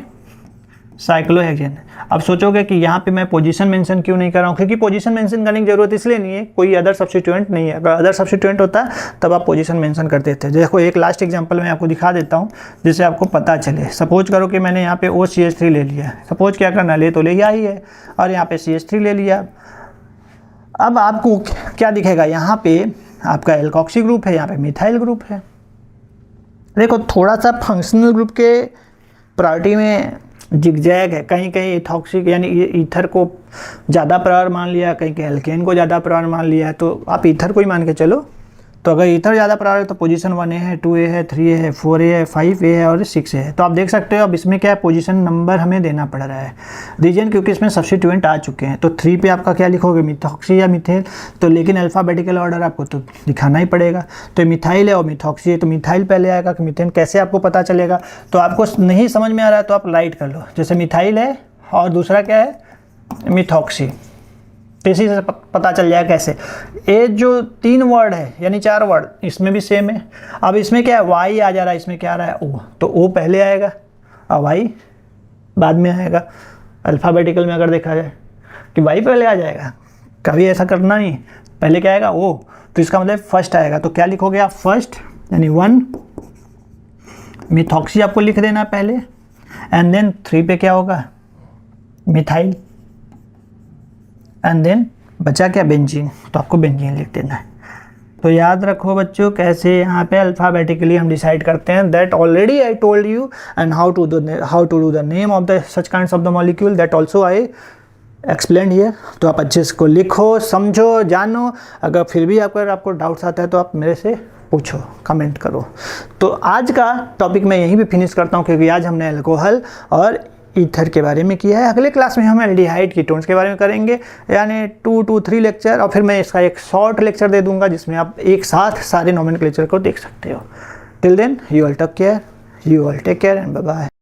साइक्लोहेक्सेन। अब सोचोगे कि यहाँ पे मैं पोजीशन मेंशन क्यों नहीं कर रहा हूँ, क्योंकि पोजीशन मेंशन करने की जरूरत इसलिए नहीं है, कोई अदर सब्स्टिट्यूएंट नहीं है। अगर अदर सब्स्टिट्यूएंट होता तब आप पोजीशन मेंशन करते थे। देखो एक लास्ट एग्जांपल मैं आपको दिखा देता हूँ जिससे आपको पता चले। सपोज करो कि मैंने यहाँ पे OCH3 ले लिया, सपोज क्या करना, ले तो लिया ही है, और यहाँ पे CH3 ले लिया। अब आपको क्या दिखेगा, यहाँ पे आपका एल्कोक्सी ग्रुप है, यहाँ पे मिथाइल ग्रुप है। देखो थोड़ा सा फंक्शनल ग्रुप के प्रायोरिटी में जिगजैग है, कहीं कहीं इथॉक्सी यानी ईथर को ज़्यादा प्रायोर मान लिया, कहीं कहीं एल्केन को ज़्यादा प्रायोर मान लिया है, तो आप ईथर को ही मान के चलो। तो अगर ईथर ज़्यादा प्रायोर है तो पोजीशन 1A है, 2A है, 3A है, 4A है, 5A है और 6A है। तो आप देख सकते हो अब इसमें क्या है, पोजीशन नंबर हमें देना पड़ रहा है रीजन, क्योंकि इसमें सब्स्टिट्यूएंट आ चुके हैं। तो 3 पे आपका क्या लिखोगे, मिथॉक्सी या मिथेल, तो लेकिन अल्फ़ाबेटिकल ऑर्डर आपको तो दिखाना ही पड़ेगा। तो मिथाइल है और मिथॉक्सी है, तो मिथाइल पहले आएगा कि मिथेन, कैसे आपको पता चलेगा। तो आपको नहीं समझ में आ रहा है तो आप राइट कर लो, जैसे मिथाइल है और दूसरा क्या है, मिथॉक्सी। तो इसी से पता चल जाए कैसे। ये जो 3 वर्ड है यानी 4 वर्ड, इसमें भी सेम है। अब इसमें क्या है, वाई आ जा रहा है, इसमें क्या आ रहा है, ओ, तो ओ पहले आएगा और वाई बाद में आएगा। अल्फ़ाबेटिकल में अगर देखा जाए कि वाई पहले आ जाएगा, कभी ऐसा करना नहीं, पहले क्या आएगा, ओ, तो इसका मतलब फर्स्ट आएगा। तो क्या लिखोगे आप, फर्स्ट यानी 1 मिथॉक्सी आपको लिख देना पहले, एंड देन 3 पे क्या होगा, मिथाइल, एंड देन बचा क्या, बेंजीन, तो आपको बेंजीन लिख देना है। तो याद रखो बच्चों कैसे यहाँ पे अल्फ़ाबेटिकली हम डिसाइड करते हैं। That already I told you, and how to do the name of the such kinds of the molecule, that also I explain here. तो आप अच्छे से को लिखो, समझो, जानो। अगर फिर भी आपको डाउट्स आता है तो आप मेरे से पूछो, कमेंट करो। तो आज का टॉपिक मैं यहीं पे फिनिश करता हूँ, क्योंकि आज हमने अल्कोहल और ईथर के बारे में किया है। अगले क्लास में हम एल्डिहाइड कीटोन्स के बारे में करेंगे, यानी 2 to 3 लेक्चर, और फिर मैं इसका एक शॉर्ट लेक्चर दे दूंगा जिसमें आप एक साथ सारे नोमेनक्लेचर को देख सकते हो। Till then you all take care and bye bye.